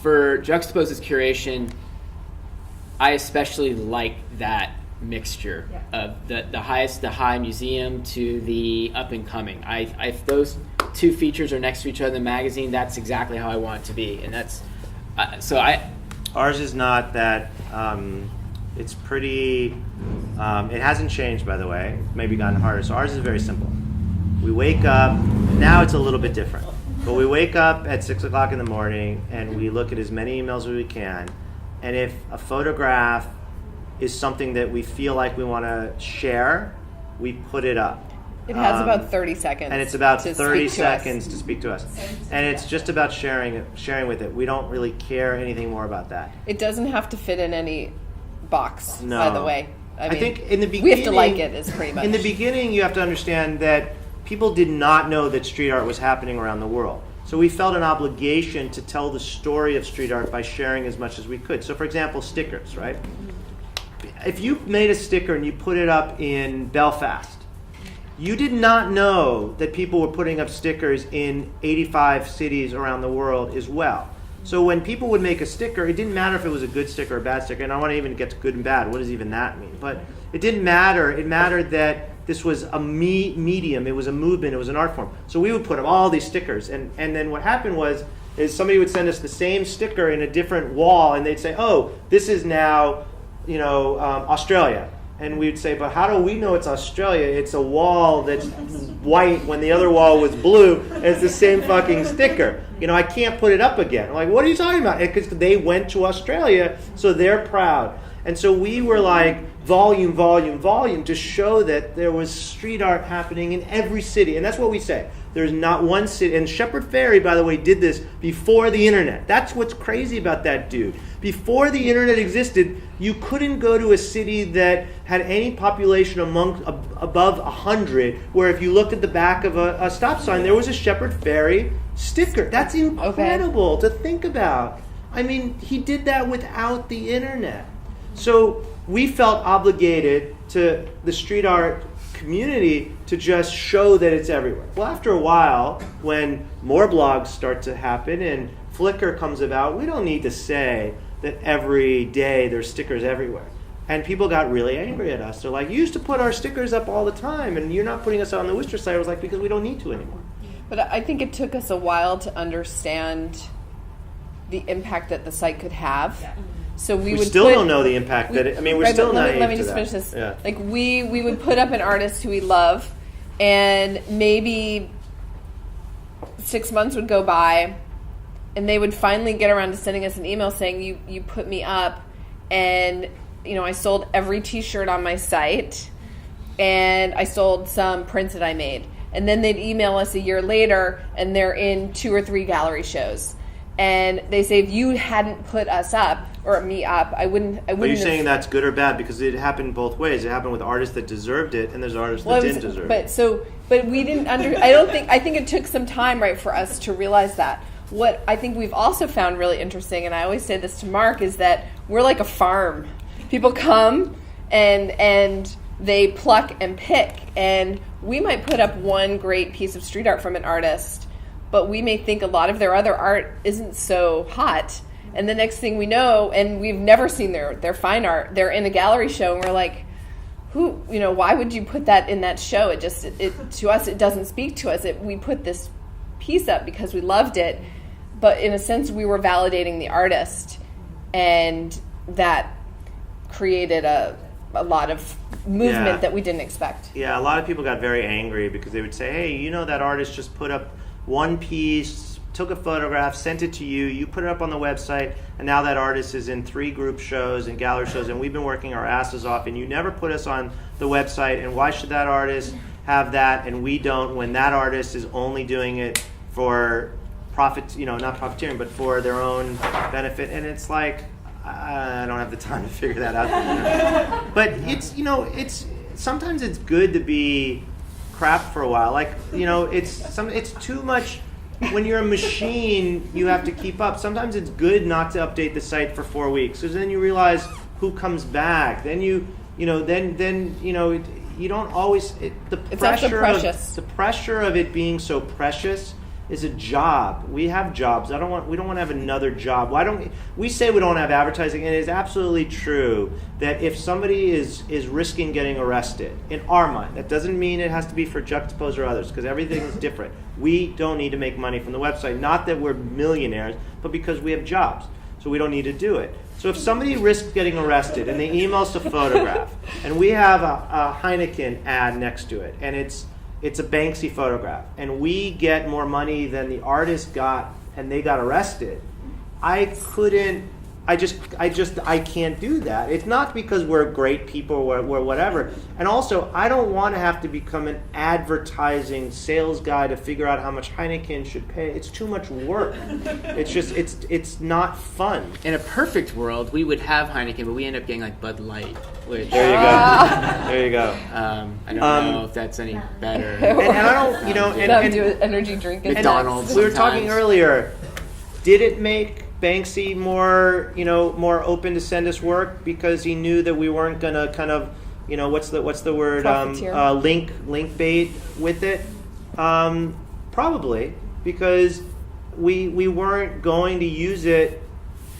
for Juxtapose's curation, I especially like that mixture of the high museum to the up and coming. If those two features are next to each other in the magazine, that's exactly how I want it to be, and that's Ours is not that. It's pretty. It hasn't changed, by the way. It's maybe gotten harder. So ours is very simple. We wake up. Now it's a little bit different. But we wake up at 6 o'clock in the morning and we look at as many emails as we can. And if a photograph is something that we feel like we want to share, we put it up. It has about 30 seconds. And it's about 30 seconds to speak to us. And it's just about sharing with it. We don't really care anything more about that. It doesn't have to fit in any box, no. By the way. I mean, think in the beginning, we have to like it, is pretty much. In the beginning, you have to understand that people did not know that street art was happening around the world. So we felt an obligation to tell the story of street art by sharing as much as we could. So for example, stickers, right? If you made a sticker and you put it up in Belfast, you did not know that people were putting up stickers in 85 cities around the world as well. So when people would make a sticker, it didn't matter if it was a good sticker or a bad sticker, and I want to even get to good and bad. What does even that mean? But it didn't matter. It mattered that this was a medium. It was a movement. It was an art form. So we would put up all these stickers, and then what happened is somebody would send us the same sticker in a different wall, and they'd say, oh, this is now Australia. And we'd say, but how do we know it's Australia? It's a wall that's white when the other wall was blue, and it's the same fucking sticker. I can't put it up again. I'm like, what are you talking about? Because they went to Australia, so they're proud. And so we were like, volume, to show that there was street art happening in every city. And that's what we say. There's not one city. And Shepard Fairey, by the way, did this before the internet. That's what's crazy about that dude. Before the internet existed, you couldn't go to a city that had any population above 100, where if you looked at the back of a stop sign, there was a Shepard Fairey sticker. That's incredible to think about. I mean, he did that without the internet. So we felt obligated to the street art community to just show that it's everywhere. Well, after a while, when more blogs start to happen and Flickr comes about, we don't need to say that every day there's stickers everywhere. And people got really angry at us. They're like, you used to put our stickers up all the time, and you're not putting us on the Wooster site. I was like, because we don't need to anymore. But I think it took us a while to understand the impact that the site could have. Yeah. So we would still don't know the impact that it, I mean, we're still naive. Let me just finish this. Yeah. Like we would put up an artist who we love, and maybe 6 months would go by, and they would finally get around to sending us an email saying, you put me up, and I sold every T-shirt on my site, and I sold some prints that I made. And then they'd email us a year later, and they're in 2 or 3 gallery shows. And they say, if you hadn't put us up, or me up, I wouldn't. Are you saying that's good or bad? Because it happened both ways. It happened with artists that deserved it, and there's artists that didn't deserve it. But we didn't I think it took some time, right, for us to realize that. What I think we've also found really interesting, and I always say this to Mark, is that we're like a farm. People come and they pluck and pick, and we might put up one great piece of street art from an artist, but we may think a lot of their other art isn't so hot. And the next thing we know, and we've never seen their fine art, they're in a gallery show, and we're like, why would you put that in that show? It to us, it doesn't speak to us. We put this piece up because we loved it, but in a sense, we were validating the artist, and that created a lot of movement that we didn't expect. Yeah, a lot of people got very angry because they would say, hey, that artist just put up one piece, took a photograph, sent it to you, you put it up on the website, and now that artist is in 3 group shows and gallery shows, and we've been working our asses off, and you never put us on the website, and why should that artist have that and we don't, when that artist is only doing it for profit, not profiteering, but for their own benefit? And it's like, I don't have the time to figure that out. But it's sometimes it's good to be crap for a while. Like, it's too much. When you're a machine, you have to keep up. Sometimes it's good not to update the site for 4 weeks, because then you realize who comes back. Then you don't always. The pressure of it being so precious is a job. We have jobs. We don't want to have another job. Why don't we say we don't have advertising? And it is absolutely true that if somebody is risking getting arrested, in our mind, that doesn't mean it has to be for Juxtapose or others, because everything is different. We don't need to make money from the website. Not that we're millionaires, but because we have jobs. So we don't need to do it. So if somebody risks getting arrested and they email us a photograph, and we have a Heineken ad next to it, and it's a Banksy photograph, and we get more money than the artist got, and they got arrested, I can't do that. It's not because we're great people or we're whatever. And also, I don't want to have to become an advertising sales guy to figure out how much Heineken should pay. It's too much work. It's not fun. In a perfect world, we would have Heineken, but we end up getting like Bud Light. Which, there you go. There you go. I don't know if that's any better. And I don't, and do an energy drink. McDonald's. We were talking earlier. Did it make Banksy more open to send us work because he knew that we weren't gonna kind of, what's the word, link bait with it? Probably, because we weren't going to use it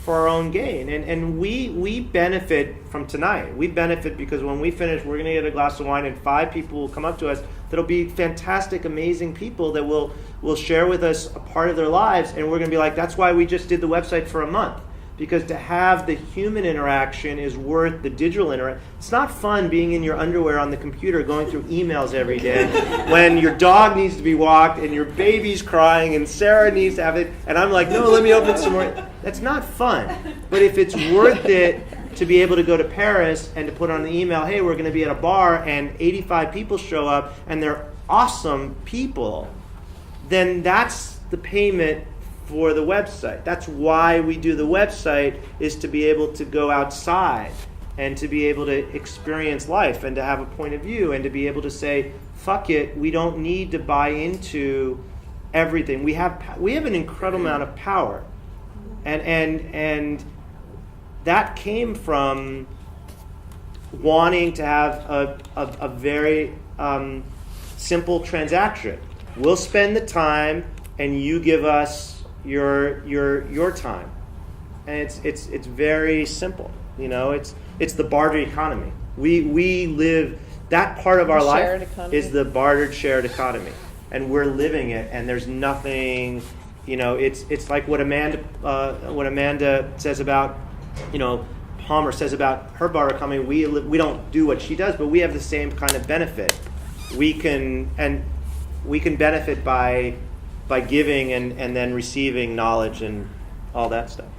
for our own gain, and we benefit from tonight. We benefit because when we finish, we're gonna get a glass of wine, and 5 people will come up to us that'll be fantastic, amazing people that will share with us a part of their lives, and we're going to be like, that's why we just did the website for a month, because to have the human interaction is worth the digital interaction. It's not fun being in your underwear on the computer going through emails every day when your dog needs to be walked and your baby's crying and Sarah needs to have it, and I'm like, no, let me open some more. That's not fun. But if it's worth it to be able to go to Paris and to put on the email, hey, we're going to be at a bar and 85 people show up and they're awesome people, then that's the payment for the website. That's why we do the website, is to be able to go outside and to be able to experience life and to have a point of view and to be able to say, fuck it, we don't need to buy into everything. We have an incredible amount of power. And that came from wanting to have a very simple transaction. We'll spend the time, and you give us your time, and it's very simple. It's the bartered economy. We live that part of our life is the bartered shared economy, and we're living it. And there's nothing, it's like what Amanda says about. Palmer says about her bar economy, we don't do what she does, but we have the same kind of benefit. We can benefit by giving and then receiving knowledge and all that stuff.